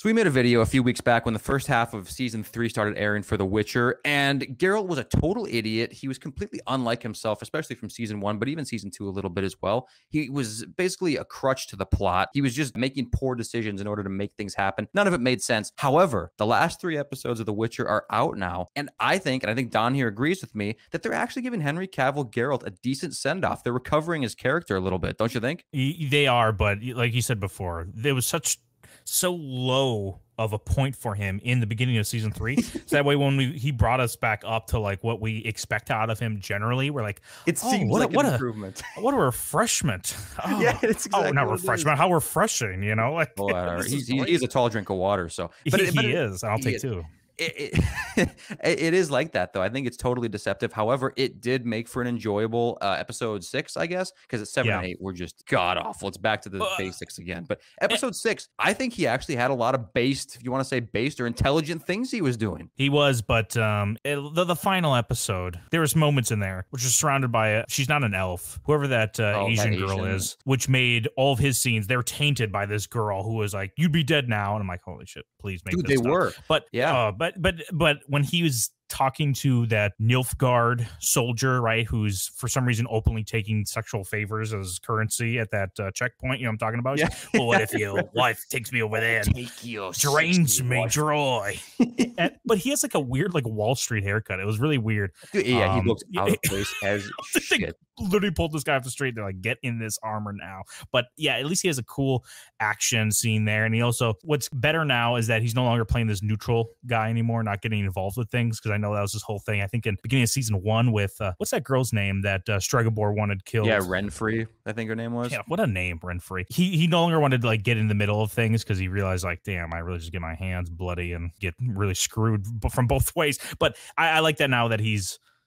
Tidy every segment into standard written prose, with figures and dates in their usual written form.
So we made a video a few weeks back when the first half of season 3 started airing for The Witcher, and Geralt was a total idiot. He was completely unlike himself, especially from season 1, but even season 2 a little bit as well. He was basically a crutch to the plot. He was just making poor decisions in order to make things happen. None of it made sense. However, the last 3 episodes of The Witcher are out now, and I think Don here agrees with me, that they're actually giving Henry Cavill Geralt a decent send-off. They're recovering his character a little bit, don't you think? They are, but like you said before, there was so low of a point for him in the beginning of season 3. So that way, when he brought us back up to like what we expect out of him generally, we're like, it seems like an improvement. What a refreshment! Oh, yeah, it's exactly not refreshment. How refreshing, you know? Like, he's a tall drink of water. So, but he is. I'll take 2. It is like that, though. I think it's totally deceptive. However, it did make for an enjoyable episode 6, I guess, because at 7 and 8 were just god awful. It's back to the basics again. But episode 6, I think he actually had a lot of based, if you want to say based or intelligent things he was doing. He was, but the final episode, there was moments in there which was surrounded by she's not an elf, whoever that Asian girl is, which made all of his scenes, they were tainted by this girl who was like, "You'd be dead now," and I'm like, holy shit, please make this stuff. Were, but yeah, but when he was talking to that Nilfgaard soldier, right, who's for some reason openly taking sexual favors as currency at that checkpoint, you know what I'm talking about? Yeah. Well, what if your wife takes me over there and drains me dry? But he has like a weird like Wall Street haircut. It was really weird. Dude, yeah, he looks out of place as shit. Literally pulled this guy off the street. They're like, get in this armor now. But yeah, at least he has a cool action scene there. And he also, what's better now is that he's no longer playing this neutral guy anymore, not getting involved with things. Because I know that was his whole thing. I think in beginning of season 1 with, what's that girl's name that Stregobor wanted killed? Yeah, Renfrey, I think her name was. Yeah, what a name, Renfrey. He no longer wanted to like get in the middle of things because he realized like, damn, I really just get my hands bloody and get really screwed from both ways. But I like that now that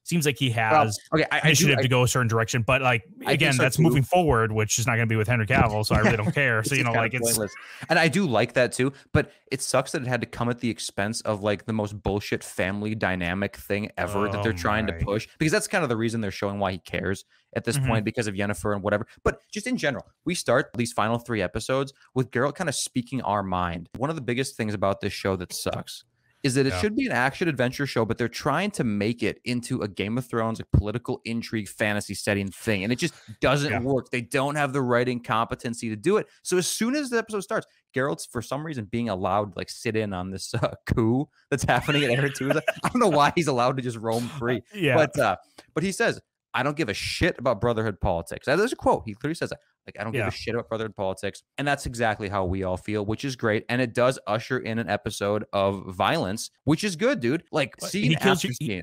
seems like he has initiative to go a certain direction, but like again, that's moving forward, which is not going to be with Henry Cavill, so I really don't care. So you know, like it's pointless. And I do like that too, but it sucks that it had to come at the expense of like the most bullshit family dynamic thing ever that they're trying to push, because that's kind of the reason they're showing why he cares at this point, because of Yennefer and whatever. But just in general, we start these final 3 episodes with Geralt kind of speaking our mind. One of the biggest things about this show that sucks is that it should be an action adventure show, but they're trying to make it into a Game of Thrones, like political intrigue, fantasy setting thing. And it just doesn't work. They don't have the writing competency to do it. So as soon as the episode starts, Geralt's for some reason being allowed to like sit in on this coup that's happening at Aretuza. I don't know why he's allowed to just roam free. But he says, I don't give a shit about brotherhood politics. There's a quote. He clearly says that. Like, I don't give a shit about brotherhood politics. And that's exactly how we all feel, which is great. And it does usher in an episode of violence, which is good, dude. Like, scene after scene.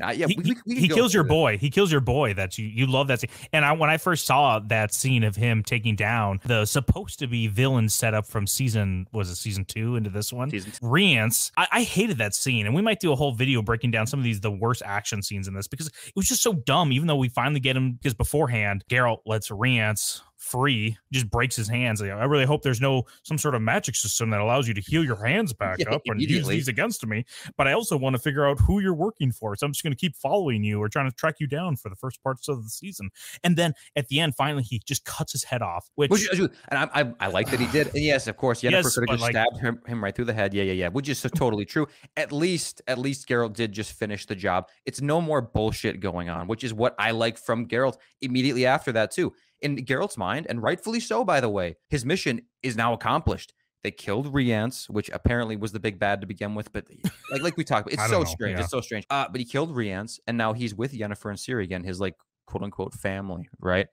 He kills your boy. He kills your boy. That's you love that scene. And when I first saw that scene of him taking down the supposed to be villain setup from season 2 into this one, Rience, I hated that scene. And we might do a whole video breaking down some of the worst action scenes in this, because it was just so dumb, even though we finally get him, because beforehand, Geralt lets Rience free, just breaks his hands. Like, I really hope there's some sort of magic system that allows you to heal your hands back up and use these against me. But I also want to figure out who you're working for. So I'm just going to keep following you or trying to track you down for the first parts of the season. And then at the end, finally, he just cuts his head off. And I like that he did. And yes, of course, Yennefer could have just stabbed him right through the head. Yeah. Which is totally true. At least Geralt did just finish the job. It's no more bullshit going on, which is what I like from Geralt immediately after that too. In Geralt's mind, and rightfully so, by the way, his mission is now accomplished. They killed Rience, which apparently was the big bad to begin with, but like we talked about, it's so strange. Yeah. It's so strange. But he killed Rience, and now he's with Yennefer and Ciri again, his like quote unquote family, right?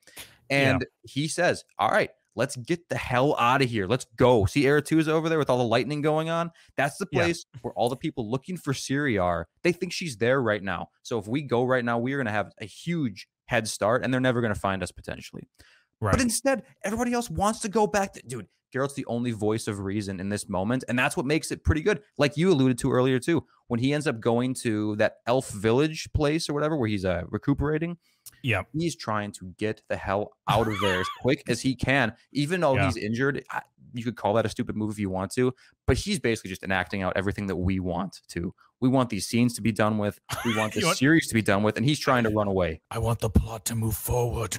And he says, "All right, let's get the hell out of here. Let's go." See Aretuza over there with all the lightning going on? That's the place where all the people looking for Ciri are. They think she's there right now. So if we go right now, we are going to have a huge head start, and they're never going to find us potentially. Right. But instead, everybody else wants to go back. Dude, Geralt's the only voice of reason in this moment, and that's what makes it pretty good. Like you alluded to earlier, too, when he ends up going to that elf village place or whatever, where he's recuperating. Yeah, he's trying to get the hell out of there as quick as he can, even though he's injured. You could call that a stupid move if you want to, but he's basically just enacting out everything that we want to, We want these scenes to be done with. We want this series to be done with, and he's trying to run away. I want the plot to move forward.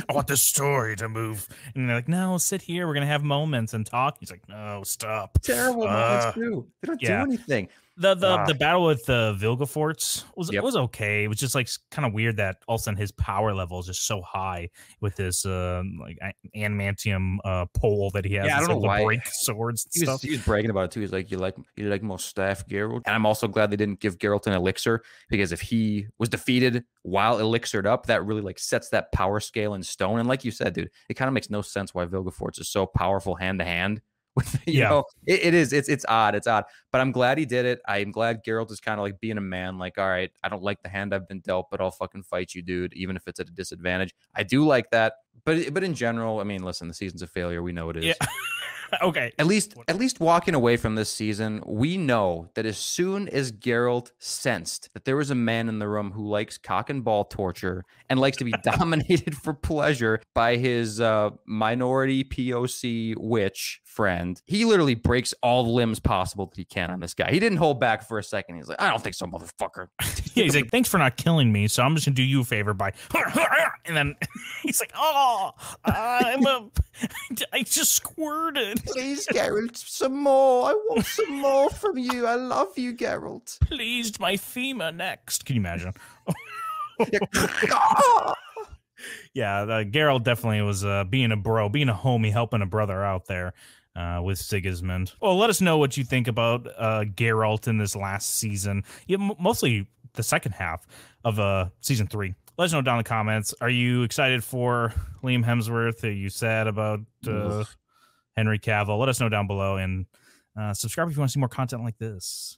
I want the story to move. And they're like, no, sit here. We're gonna have moments and talk. He's like, no, stop. Terrible moments too. They don't do anything. The battle with the Vilgefortz was okay. It was just like kind of weird that all of a sudden his power level is just so high with this like adamantium pole that he has. Yeah, I don't know why. Break swords and stuff. He was bragging about it too. He's like, you like my staff, Geralt? And I'm also glad they didn't give Geralt an elixir, because if he was defeated while elixired up, that really like sets that power scale in stone. And like you said, dude, it kind of makes no sense why Vilgefortz is so powerful hand to hand. You know, it's odd, but I'm glad he did it. I'm glad Geralt is kind of like being a man, like, all right, I don't like the hand I've been dealt, but I'll fucking fight you, dude, even if it's at a disadvantage. I do like that, but in general, I mean, listen, the season's a failure. We know it is. Yeah. Okay. At least walking away from this season, we know that as soon as Geralt sensed that there was a man in the room who likes cock and ball torture and likes to be dominated for pleasure by his minority POC witch friend, he literally breaks all the limbs possible that he can on this guy. He didn't hold back for a second. He's like, I don't think so, motherfucker. Yeah, he's like, thanks for not killing me, so I'm just gonna do you a favor by, and then he's like, oh, I just squirted. Please, Geralt, some more. I want some more from you. I love you, Geralt. Please, my femur next. Can you imagine? Yeah, Geralt definitely was being a bro, being a homie, helping a brother out there with Sigismund. Well, let us know what you think about Geralt in this last season. Mostly the second half of season 3. Let us know down in the comments. Are you excited for Liam Hemsworth? Are you sad about Henry Cavill? Let us know down below, and subscribe if you want to see more content like this.